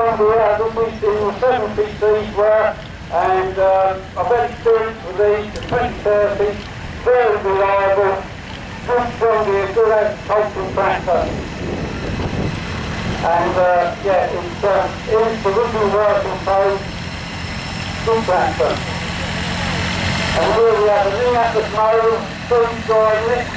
John Deere, this is in 7cc were, and I've had experience with these, the 2030, very reliable, good John Deere, good agricultural tractor. And yeah, it's the original working code, good tractor. And here we have a new Atlas motor, food driving it,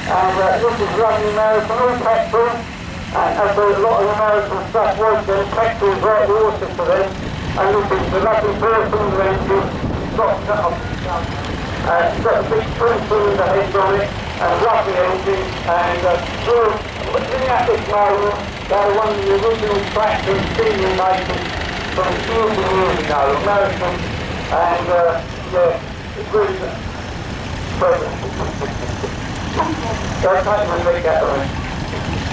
and this is running American all petrol. And as a lot of American stuff was, then petrol is right water for them. And this is the lovely four-cylinder engine, got a big twin-cylinder head on it, and a lovely engine, and looking at this motor, they're one of the original tractors steam makers from years and years ago, American, and yeah, it's really present. Don't take my big at me.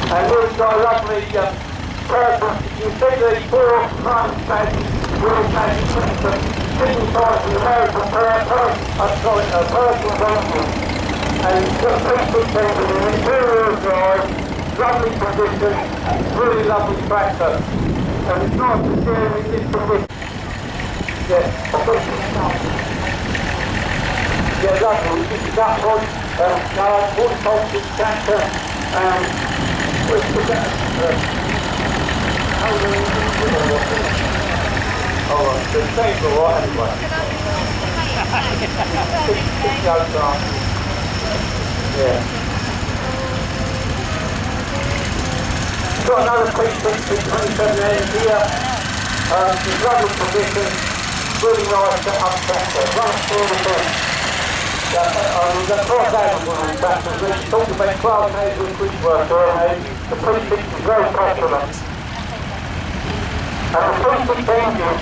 And we've got a lovely person. You see these four front pads, really magic printer, 55 American I've got a personal engine. And it's got a 3-6 engine in it, two-wheel drive, lovely condition, really lovely tractor. And it's nice to see it in this condition. Yeah, lovely. This is that one. Horticulture tractor. Where's the gas? Oh, right. The thing's alright anyway. It goes on. Yeah. Got another P6 27 here. It's lovely condition. Really nice set-up tractor. Runs through the thing. We've got 4,000 on the tractors. We talked about 12,000 quick work and the P6 is very popular. And the P6 engine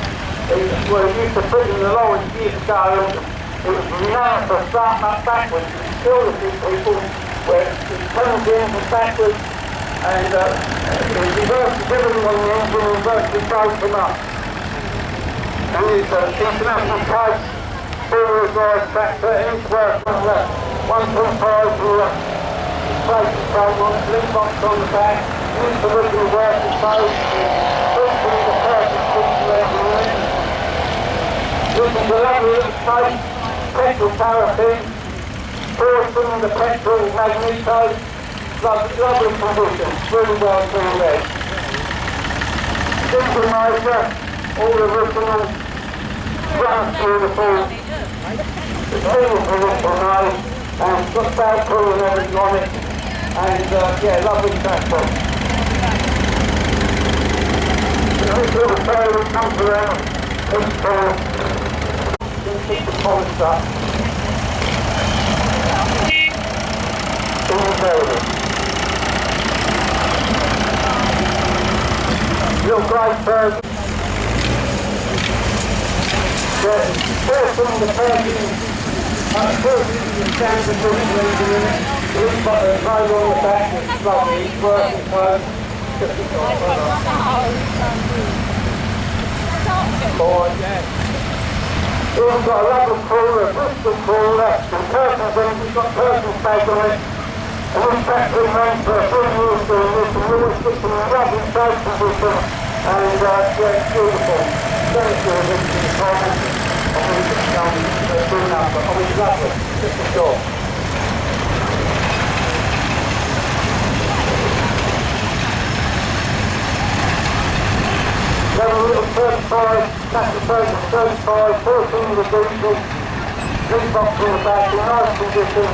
was used to put in the lorries years ago. It was renowned for starting up backwards. You can still see people where it turns the engine backwards and it reverses everything on the engine and reverses both them up. And it's international code. Four-wheel drive tractor, each works on the 1.5 with a plate control on it, link box on the back, use the original working code, hopefully the perfect feature engine in it. This is a lovely little plate, petrol paraffin, four-cylinder petrol magneto, lovely condition, really well through there. Diesel motor, all original, runs through the full. It's really beautiful now, and it's got Velcro and everything on it, and yeah, lovely tractor. This little trailer comes around, each trailer, just keep the polished up. In the building. Little grey bird. First on the person, first the standard engine in it, we've got a driver on the back, it's lovely, it's working close. We've got a rubber crawler, a Bristol crawler, and personal engine, we've got personal tag on it, and this tractor remains for a few years doing this, and we're always sticking in a lovely safe position, and yeah, it's beautiful. Very good in the comments. I'm going to tell you they're good enough, but I mean, lovely, just a job. Then a little 35, that's a 35, 14 with diesel, three box on the back, in nice condition.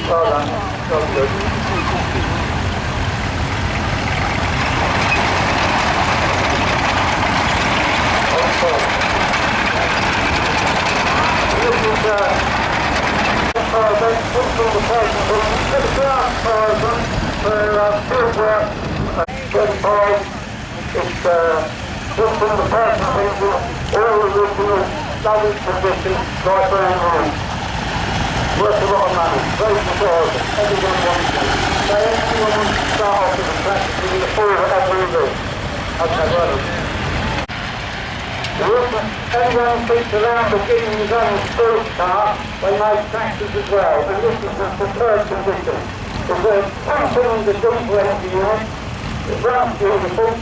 Well done, well good. Worth a lot of money, very supportive, everyone wants it. So anyone wants to start off with a practice, you need a full whatever you do. Okay, well. Everyone thinks around of getting his own sports car, they make tractors as well, and this is the preferred condition. There's a 10-cylinder diesel engine in it, it runs beautiful,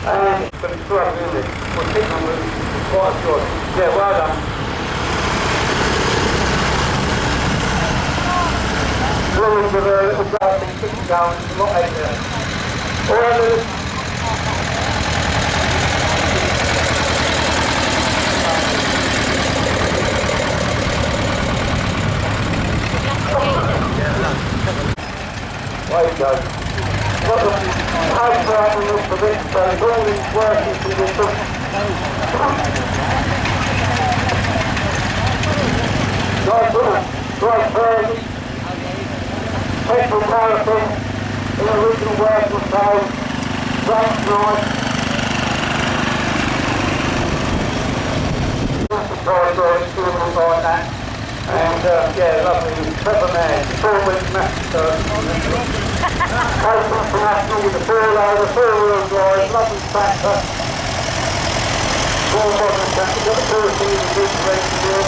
And but it's great, isn't it? Well, signal was quite good. Yeah, well done. Brilliant with a little guy and keep going, a lot better. Alright, Lewis. There you go. Got the paper out in this for this, so all these working for this. Nice little great bird. Petrol paraffin, in the original working code. Great nice. Just a corridor, it's doing like that. And yeah, lovely, clever man, 4 weeks master. Coast International with the 4-wheel drive, lovely tractor. More modern tractor, got the person in the big red here.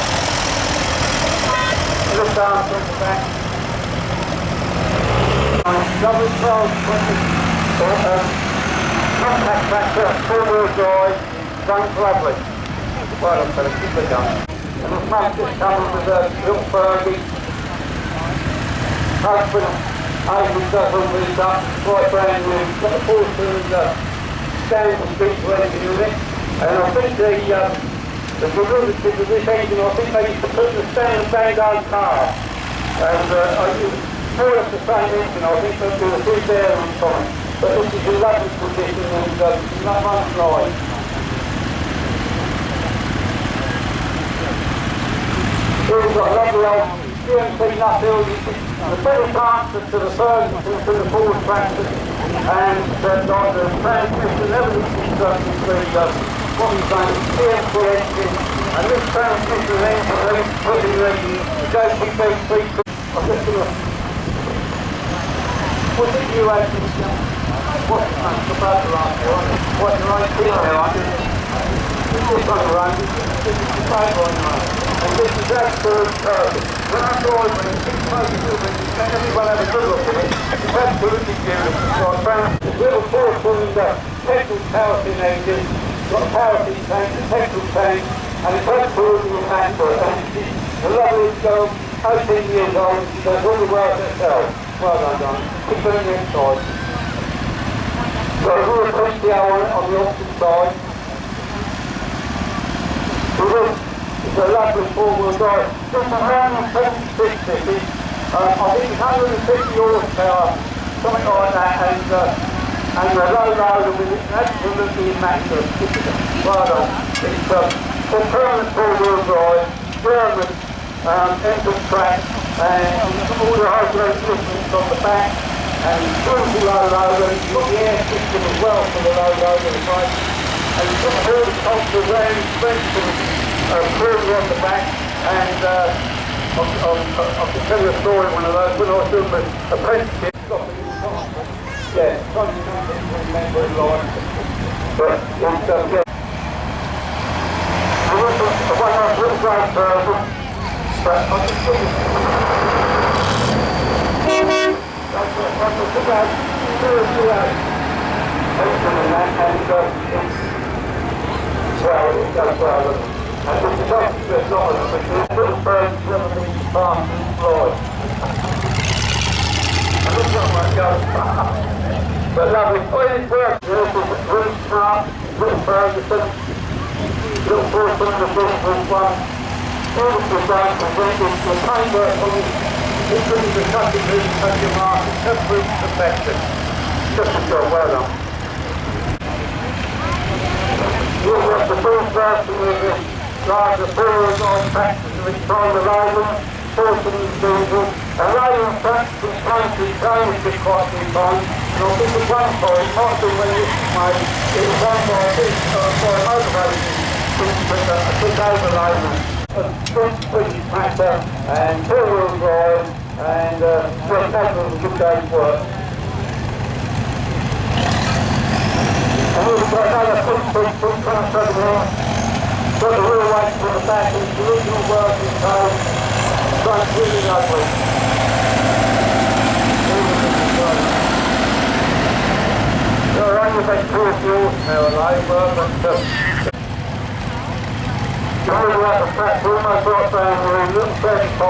Look down from the back. Lovely 12-20 compact tractor, 4-wheel drive, runs lovely. Well done fella, keep it going. And the smash just comes with a little Fergie. Husband, Aidan does all these up, quite brand new. Got the 4-cylinder standard diesel engine in it. And I think the derivative of this engine, I think they used to put the standard Bandai car. And I use more or less the same engine, I think they'll do the 2 bearings on it. But this is in lovely condition and not much light. Here we've got a lovely old GMC nuthill, the better transfer to the Ferguson, to the forward tractor, and like the transmission, everything instructions with what we've done is GMC engine, and this transmission engine is putting the JPB 3. I'm just going to... What did you actually say? What's the battle last year, wasn't it? What's the right thing there, aren't you? It's just on the road, it's the battle on the road. And this is absolute perfect. When I saw it, when it's smoking a little bit, everyone had a good look at it. It's absolutely beautiful. So I found this little 4-cylinder petrol paraffin engine, got a paraffin tank, a petrol tank, and it's absolutely immaculate. And it's a lovely girl, 18 years old, she does all the work herself. Well done, Don. Keep it on the inside. Got a real PTO on the opposite side. It's a lovely 4-wheel drive. It's around 76 cities. I think it's 150 horsepower, something like that, and the low loader with it, absolutely immaculate. Well done. It's a permanent 4-wheel drive, German engine track, and all the hydraulic systems on the back, and beautiful low loader. You've got the air system as well for the low loader, right? And you've got all the culture very expensive. Clearly on the back, and I can tell you a story one of those when I was doing my apprenticeship. Yeah, trying to remember it like, but it's yeah. I was one of those little great person, but I just took it. I took about 2 or 3 hours. And it's well, it's well. And it's a document on it, which is a little bird swimming past and flies. And this one won't go far. But lovely. Oh, it's work. This is a really smart little Ferguson. Little 4-cylinder Bristol one. All the design presented, the paintwork on it. It's really the cutting room, cutting mark. It's absolute perfection. Just a job, well done. Here's just the full version of this. Drive the 4-wheel drive tractor to its private island, 4-cylinder diesel, a railing tractor was painted changed quite a few times, and I think at one point, might be when this was made, it was owned by a motorway a big overlayment, a big tractor, and 4-wheel drive, and well, that was a good day's work. And we've got another big tractor here. Got the real weight from the back, it's the original working code, so it's really lovely. You're on your best horsepower labour, but really like the track almost right down the little 35,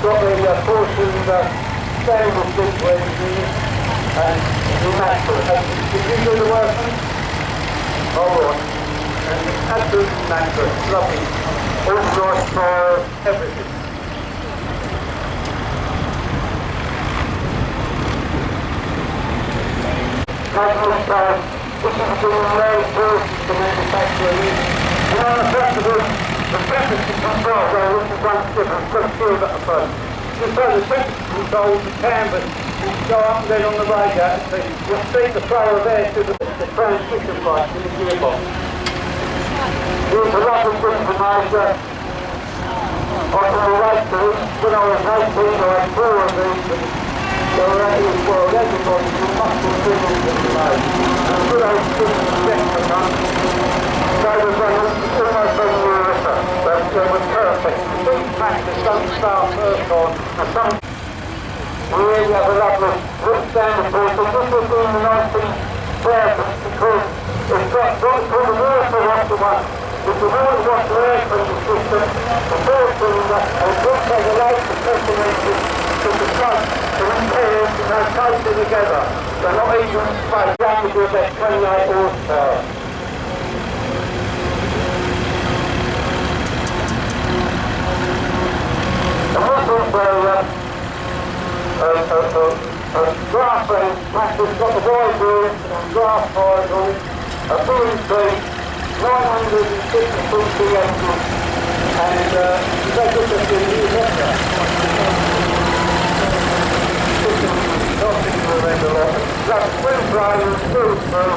got the portions stainless steel wings in it, and immaculate. Did you do the work? Alright, and absolutely immaculate, lovely, all nice tyres, everything. This is the low forces to manufacture in. And on the festival, the temperature control, which is one different, just feel that the front. Just so the temperature control, you can, but you go up and then on the radio, so you'll see the flow there to the transmission light in the gearbox. Here's a lot of information I can relate to. When I was 18, I had 4 of these. So that is, well, everybody was much more civil than today. And good old students and gentlemen, they were almost on the river, but they were perfect. These practice don't start first on, and some here we have a lovely wood standard for it. This was in the 1930s because it's got what we call the water washer one. It's the water washer air cleaning system, the first cylinder, and it's got the later pressure engine to the front. The repairs and they're closer together. They're not even space. Down to about 28 horsepower. The whistle for grass range tractor's got the wide wheels and grass tyres on it, a B&B, 950 cc engine, and they just have to use it. Nothing to remember a lot. That's twin drivers, two through,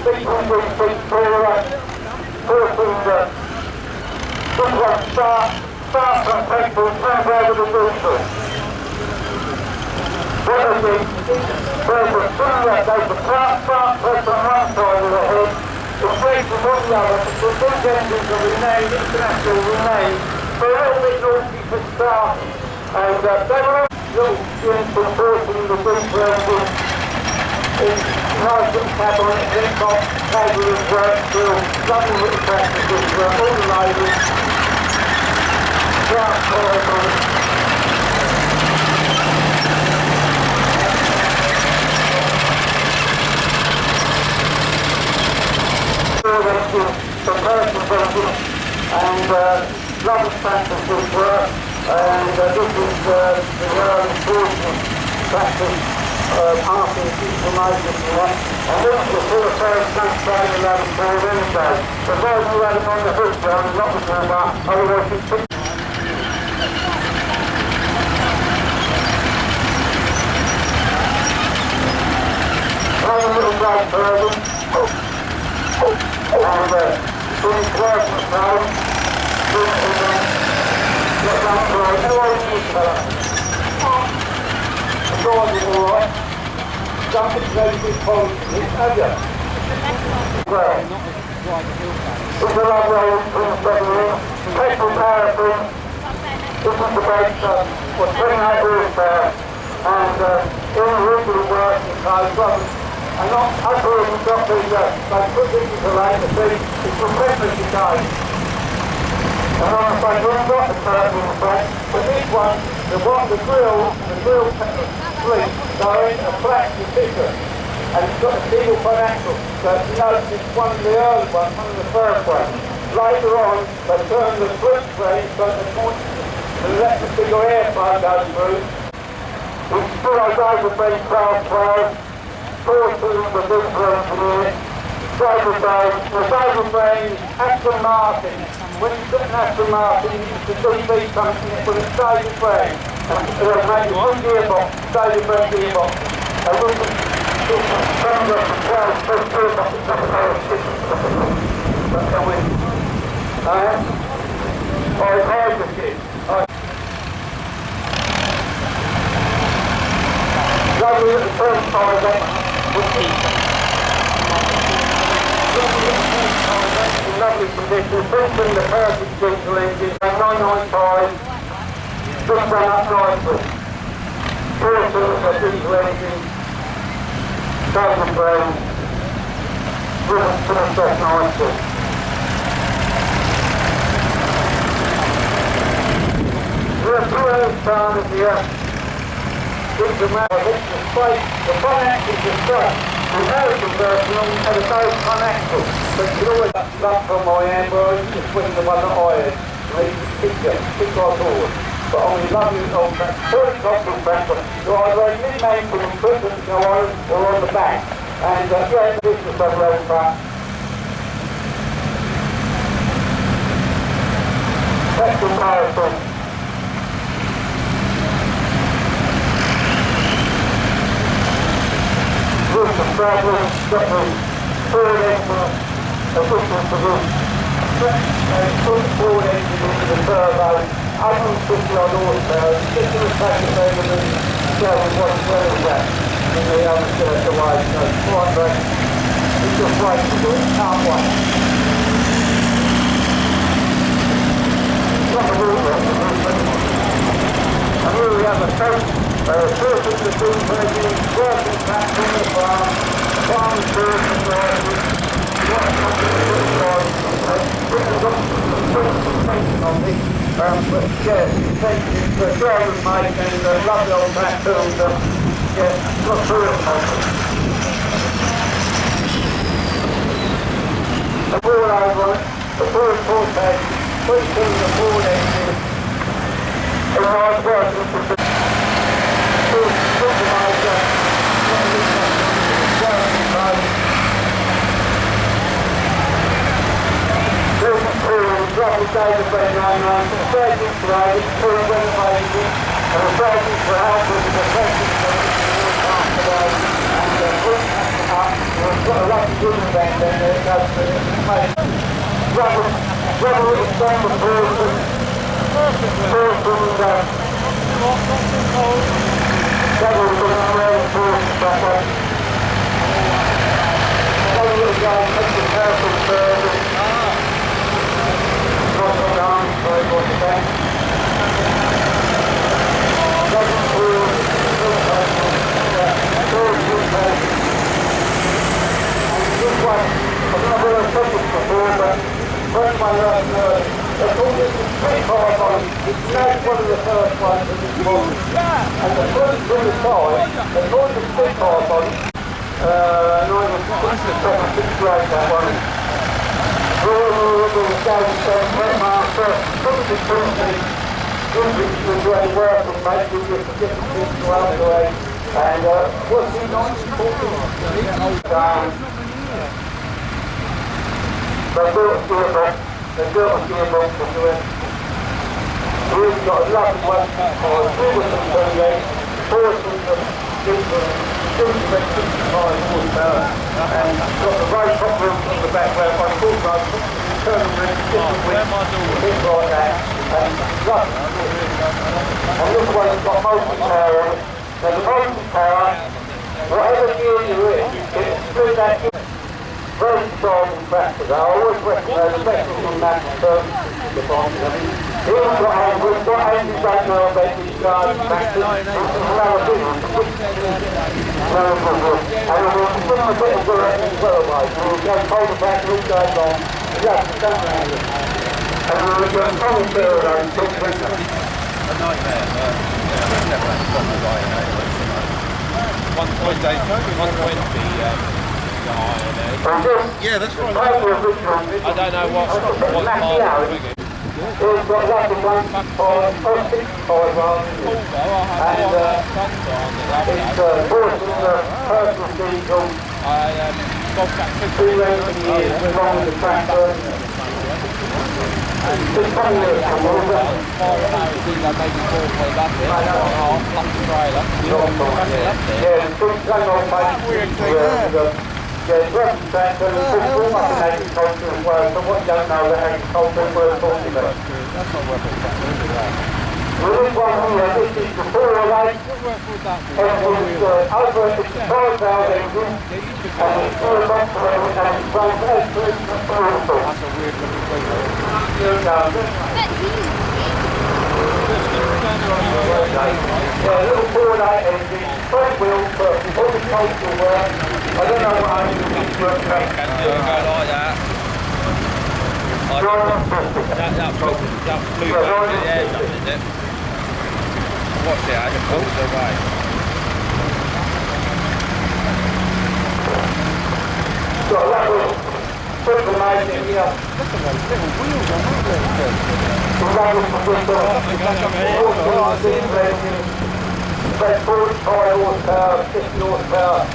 600 feet taller, 4-cylinder. This one starts from petrol, turns over the neutral. What is it? There's a cylinder, there's a start press on one side of the head, the brakes on the other, the big engines are renamed, international renamed, they're a little bit naughty for start, and they were little units for forcing the big engine. It's nice little cab on it, then got cable and work through, lovely little tractor system, all the labels, glass colours on it. The person's engine, and lovely tractor system. And this is the early portion practice passing information if you want. And this is the full first transport in 11 Wednesday. The boys who had him on the hook down and not the bar, otherwise it's too. Another little break for them. And doing twice the time. Look out for it. How old is this fella? The doors are alright. Something's very big positive, have you? Well, it's a lovely old twin submarine. Petrol paraffin. This is the base, 28 horsepower. And all the regular working cars, and not up here we've got the, they put this as a later thing, it's for Christmas today. And on the front, we haven't got the curtain in the front, but this one, the grill fleet, they're in a plastic sticker, and it's got a single front axle, so you notice it's one of the early ones, one of the first ones. Later on, they turned the split frame so the point, and let the bigger airflow go through. It's still over craft cars, 4-cylinder diesel engine, Sabre frame, Aston Martin. When you put an Aston Martin, you can see something with a Sabre frame. It'll make a good gearbox, Sabre frame gearbox. And we can get some stronger controls for the gearbox. But can we? It's hard to get. Lovely at the first time, in lovely condition, filtering the perfect diesel engine, 995, just run up nicely. 4-cylinder diesel engine, Sabre frame, driven to the step nicely. We're through down at the into the straight, the front axle is straight. The American version only had a no front axle, but you can always up from my hand where you can swing the one that I had. And you can kick right forward. But on the lovely old track, first cockpit track, you're either a mid-main from the foot and go on or on the back. And yeah, this is the road track. That's the marathon. With the travelling, stepping, forward engine, efficient for this. Put forward engine into the turbo, 150 odd horsepower, just to the track of over the showing what it's going at. And the other shirt away, so quite great. It's just right to do it, can't wait. And here we have a coach, first of the two versions, working back from the farm first and working, on this, but yeah, the drivers mate and love the old back films, yeah, got through it. The board over it, the board head, three things the board engine, and hard working for the supervisor, Robert David Brennan, surgeon for age, full renovation, and a surgeon for help with the depression after those, and we've got a lucky woman back there that goes for it. Robert was done with Person, Devil was on the road, Person back up. Devil was going to take the careful service. Very good again. Doesn't prove this one, I've never heard of this before, but first one they call this the street cars on it. It's not one of the first ones in this book. And the first from the side, they call it the street cars on it. 1967, 68 that one. And got the road top roof on the back where I full road, turn the ring, different things like that. And on this one it's got motor power on it. Now the motor power, whatever gear you're in, it's through that gear. Very strong and practical. I always recommend, especially from that term, the bond. We've got engines right now, basically, back to and we'll put on a bit of direction as well, right? We'll go hold the back, all goes on. Yeah, don't round it. And we'll go on the third road, talk to it. A nightmare. Yeah, that's right. I don't know what part of it. We've got Laughton one for 6 cars on, and it's Force personal diesel, 2 years along with the tractor, and 6 years from all that. Yeah, the big gun on bike. Yeah, it's working tractor and it's all up in agriculture as well, so what you don't know that agriculture is worth talking about. That's not working tractor, is it? Well, this one here, this is the 408, it's over at the 5,000 engine, and it's full of oxygen, and it's runs 8 litres per vehicle. That's a weird looking thing. Yeah, a little 408 V8 engine, 3 wheels for all the coastal work. I don't know what I'm doing to work out. Can do it, go like that. That blue band, yeah, nothing, is it? Watch it, I just pulled it away. Got that was pretty amazing, yeah. Look at those little wheels on that little About 45 horsepower, 50 horsepower,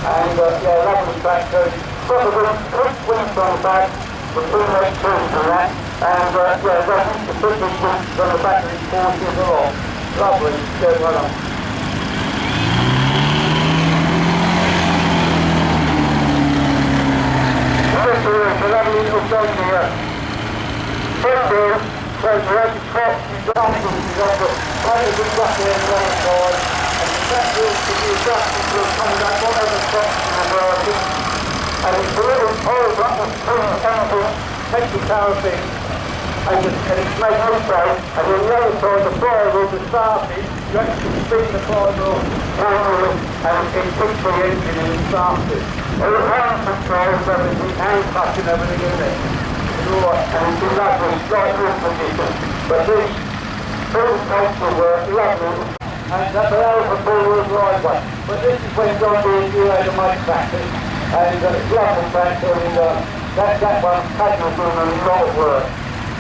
and yeah, lovely tractor. Probably 3 swings on the back, with 2 leg tools and that, and yeah, that's the 3 swings on the back of these 40s a lot. Lovely, good, well done. This here is a lovely little dog here. This here shows the red crops and glasses and got the quite a good rough here on the other side, and the back wheels can be adjusted to accommodate whatever section of working, and it's a little oil button spring engine, takes the power thing, and it's made also, and on the other side the flywheel is started, you actually spin the flywheel manually, and it kicks the engine and it starts it. Well, the hand controls everything, hand clutching everything in it. Right, and it's in lovely, right good position. But these full coastal work, lovely, and that allows for four-wheel driveway. But this is when John Deere knew how to make tractors, and it's lovely tractor, and that one's capable of doing a lot of work.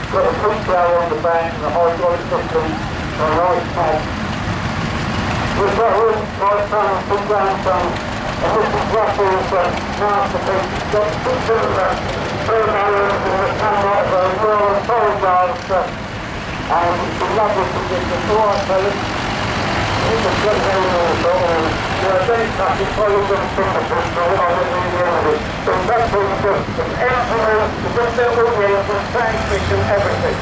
Got a push rail on the back and a hydraulic system, and a nice tank. We've got here my son and 2 grandsons, and this is Russell's masterpiece. It's got 2 cylinder turbos and a camera of a real solid yards, and it's a lovely position. Alright fellas, it's a good hill also, and then it's like it's probably going to think of this, so I don't really know of it. So that's all it's just, it's everything, it's just their all wheels, the transmission, everything.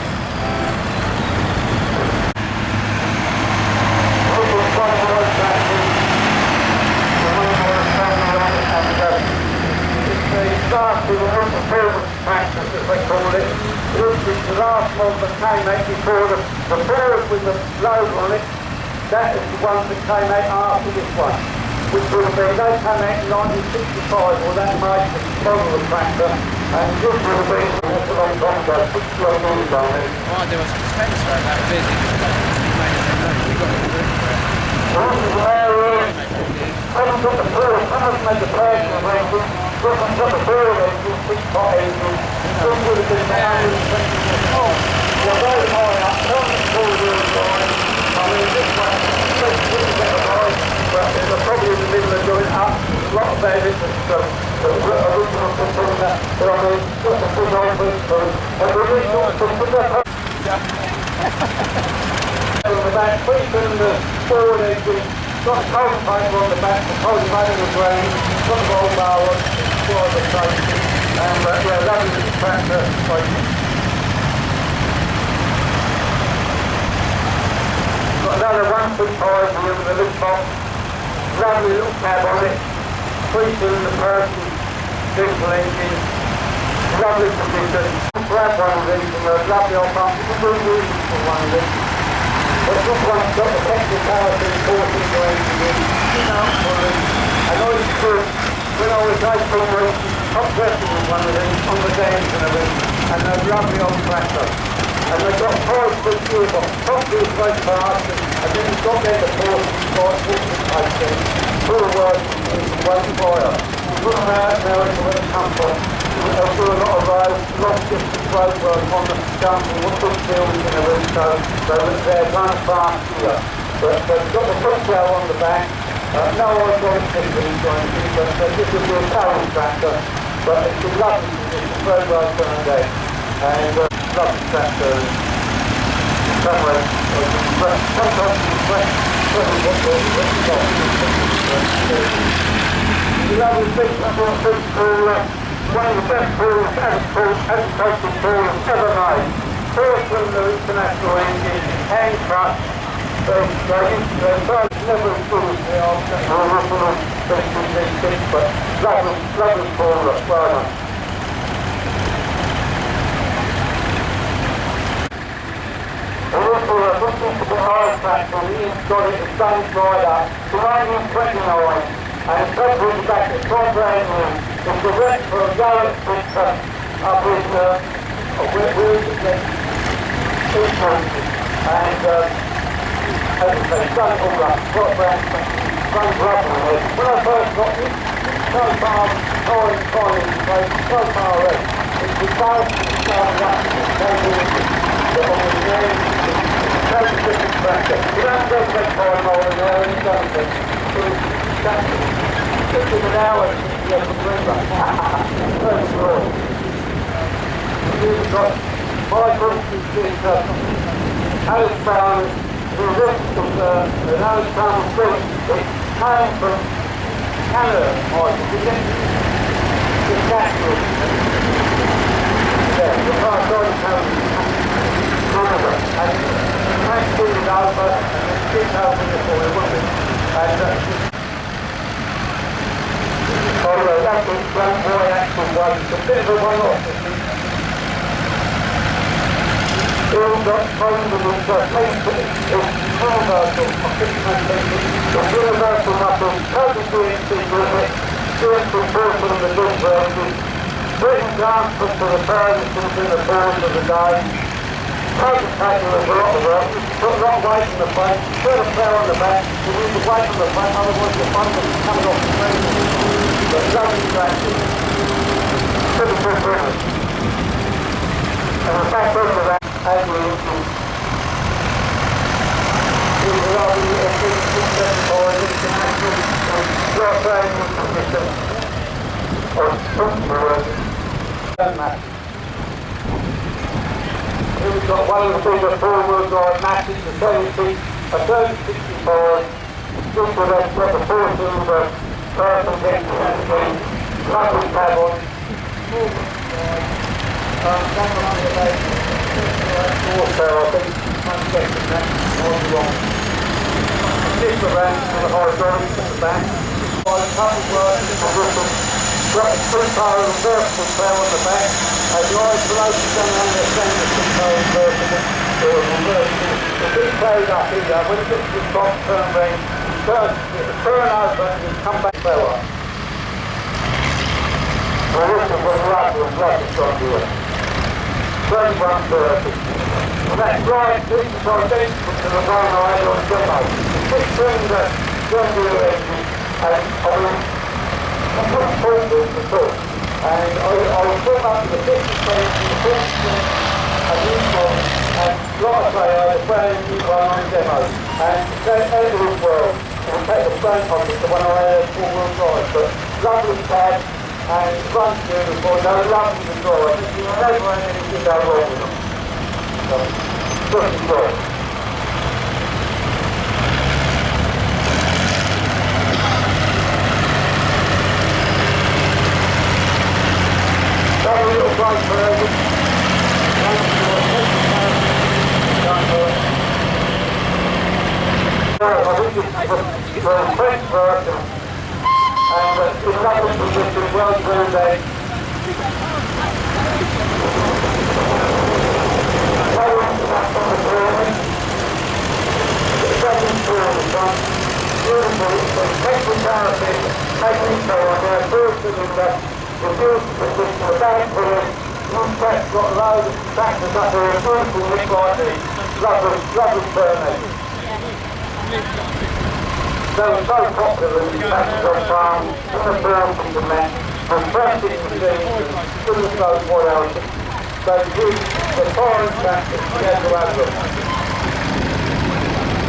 Started with a performance tractor, as they call it. This is the last one that came out before the Fayre with the logo on it. That is the one that came out after this one, which would have been, they came out in 1965, or that might be the model of the tractor, and this would have been, that's a long time ago, 60 odd years on it. Right, there was some tennis right that busy. We got to do it for it. This is where someone's got the Fayre, someone's made the personal engine, someone's got the Fayre engine, 6-pot engine, some would have been 120 years old. They're very high up, they're on the 4-wheel drive. I mean, this one, it's a little bit of high, but they're probably in the middle of going up. A lot of their business, the original system that, but I mean, just a big old system, and the original system that on the back, 3-cylinder forward engine, got a cold paper on the back, the cold paper on the ground, got the roll bar on, for the safety, and yeah, lovely little tractor, got another 1-2 tyres here with a lift box, lovely little cab on it, 3-cylinder person, diesel engine, lovely condition. Grab one of these and a lovely old pump, you can do using for one of these. But this one's got the petrol power to the 14 engine in, and all it's good, when I was 18 weeks, top dressing with one of these on the dams and everything, and a lovely old tractor. And they've got 5-foot gearbox, top gear brake parts, and then you've got there the 40 pipes, full work in one fire. You put them out now into where they come from. They'll do a lot of long distance road work on the dump and what big buildings and everything, so they're kind of fast here. But they've got the foot rail on the back, no hydraulic systems or anything, but this will be a current tractor, but it's a lovely position, very well turned out. And lovely tractor, and sometimes lovely big pool, one of the best pools agricultural pools ever made. First from the international engine, hand truck, they're never improved the original 15 but lovely pool, well done. And this looking to the hard factory, he's got it, the sun's dried up, to 1929, and it's probably back to Quadrangling. It's a wreck for a gallant picture up in, where is it then? And, as I say, sun's all up, Quadrangling, sun's lovely here. When I first got it, so far, orange college, so far away. It's the south, started up, you don't go take time over there and something. It's an hour to get the river. First floor. We've got my country is Alice Brown, the rest of an Alice Brown street. It came from Canada, the natural. Yeah, the car going home. Canada, and thanks to the Alpha, and 2004, and that's a grand boy action one, it's a bit of a one-off. All got phones and it's universal, it's universal muscle, total DNC movement, DNC person of the good versus, Britain's answer to the parents in the boards of the day. Total taking a lot of work, put a lot of weight in the front, put a pair on the back, you need the weight on the front, otherwise the front will be coming off the frame. But lovely traction. Pretty good rhythm. And the back end of that, as we mentioned, is a lovely S674 international short training system of Sunderland. We've got one of the bigger four-wheel drive matches, a 3064, just with us, got the four-cylinder, person getting lovely cab on, four-wheel drive, camera on the base, horsepower, I think, I'm guessing that, was wrong. This around for the hydraulics at the back, by the couple work, got a two-power reversible pair on the back, and the isolation don't understand the two-power reversible or reversible. The big carried up here, when it gets to the top, turn ring, turn over and come back lower. Well, this is what Laughton got here. 3130. And that's right, this is identical to the one I had on demo. The 6-cylinder Jungle engine, and I put a full boost to talk, and I was put up to the 50 page, the 40 and this one, and like I say, I had a brand new one on demo, and that was well, we'll take the front off it, the one I had four-wheel drive, but lovely cab, and front beautiful, they're lovely to drive, there's never anything go wrong with them, so, just enjoy it. Lovely little break for everyone. I think it's the French version, and it's lovely position, well groomed egg. It's second through the front, beautiful, it's making parapet, making power, there are first cylinder. The beautiful the back here, one track's got a load of tractors up here, a beautiful look like this, lovely turning. They were so popular in the tractors on farm, in the fields and the men, and practice machines, and goodness knows what else. They used the foreign tractors to get to have them.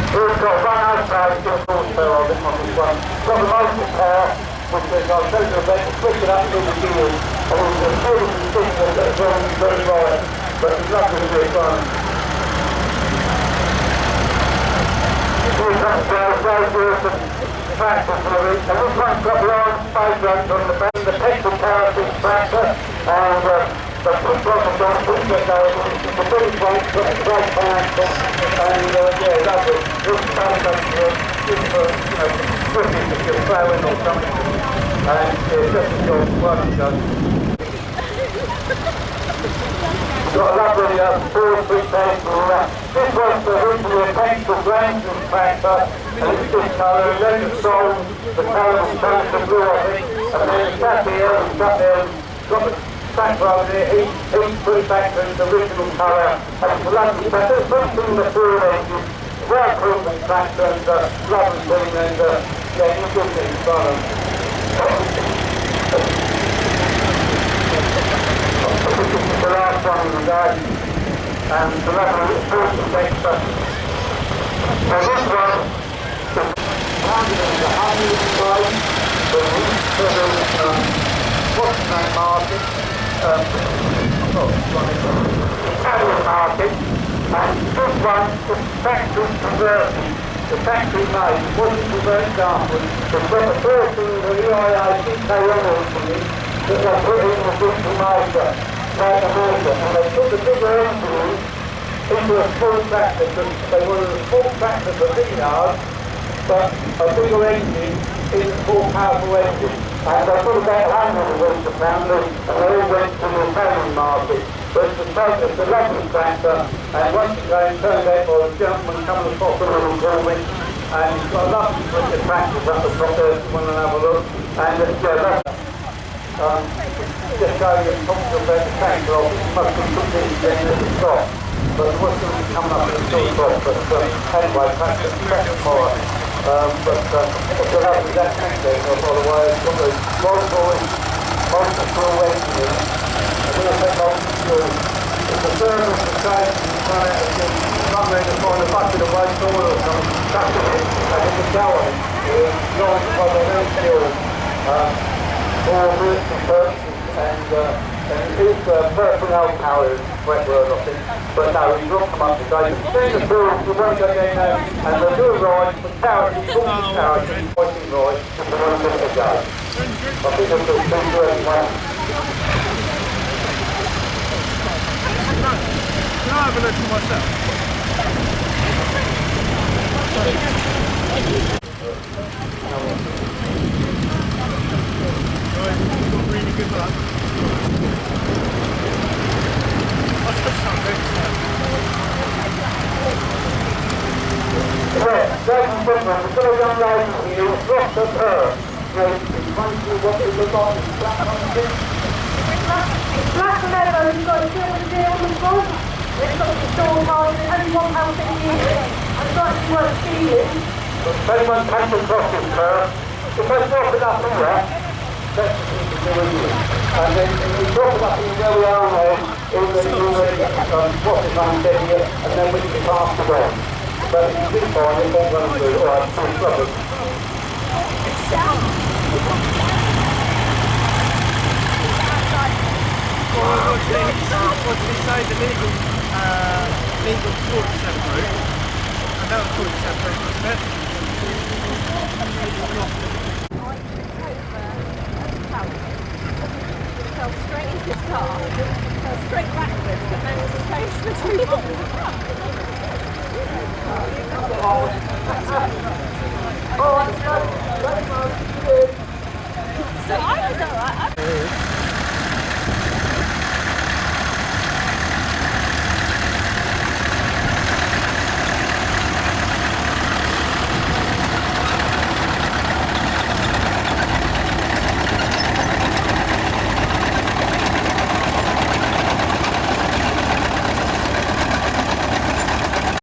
We've got one horsepower, just horsepower on this one. Got the motor power, which is, I'll tell you about, to switch it up to the gears, and it's a beautiful system that's very right, but it's lovely to be fun. We've got very beautiful tractor for it, and this one's got large space runs on the back, the petrol carriage tractor, and the push rockers on the push goes, it's a big weight, got a great financial, and yeah, lovely. This is good for, cooking if you're ploughing or something, and it's just a good work done. got a lovely forestry table. This was originally a pencil granting tractor, and it's this colour, and then it's sold the colour of the blue, I think, and then it's sat there, got the tractor over there, he's put it back to its original colour, and it's a lovely tractor. It's something the fuel engine, well-proven tractor, and lovely thing, and yeah, you good things, fun. This is the last one in the day, and the lovely important tractor. So this one is founded in the Honey Road, the what's the name market, Italian market, and this one is factory converted. The factory made, it wasn't converted afterwards. It's got the first thing the EIA originally that they put in the digital motor, like a motor, and they put the bigger engine into a small tractor, because they wanted a small tractor for vineyards, but a bigger engine is a more powerful engine. And they put about 100 of these apparently, and they all went to the Italian market. But it's a lovely tractor, and once again turned out by the gentleman coming across the little building, and it's got a lovely bunch of tractors up the top there if you want to have a look. And it's just showing you talking about the tractor, obviously must be put in at the top. But it wasn't coming up at the top, but anyway, tractor power. It's a lovely that tractor, by the way, it's got the multiple engine, and we'll take multiple. It's a service to change, you run out of things, run around to find a bucket of waste oil or something, chuck it in, and it can go on it. It's nice by the real skills, for routes and purposes, and it is personnel carriers, wet word I think, but no, he's locked them up today. You've seen the tools, you won't go down there, and they'll do a ride for charity, full charity, fighting ride, if they want to give it a go. I think they'll do it to everyone. Can I have a look for myself? Really good luck. Yeah, ladies and gentlemen, we've got a young lady here who's lost her purse. It's wonderful what it looks like. It's black on the thing. It's black and yellow, you've got a silver deal on the front. It's got the store card, it's only £1.50 a year. I'd like to work stealing. If anyone comes across this purse, if they drop it up here, that's the thing to do with you. And then we drop it up in where we are now, in the what's his name said here, and then we can pass the way. But if you do find it, all going to do it. Alright, so it's lovely. What did he say? The legal 40% route. And that was 40% route, wasn't it? Fell straight into his car, fell straight backwards, but then was face the two So I was alright.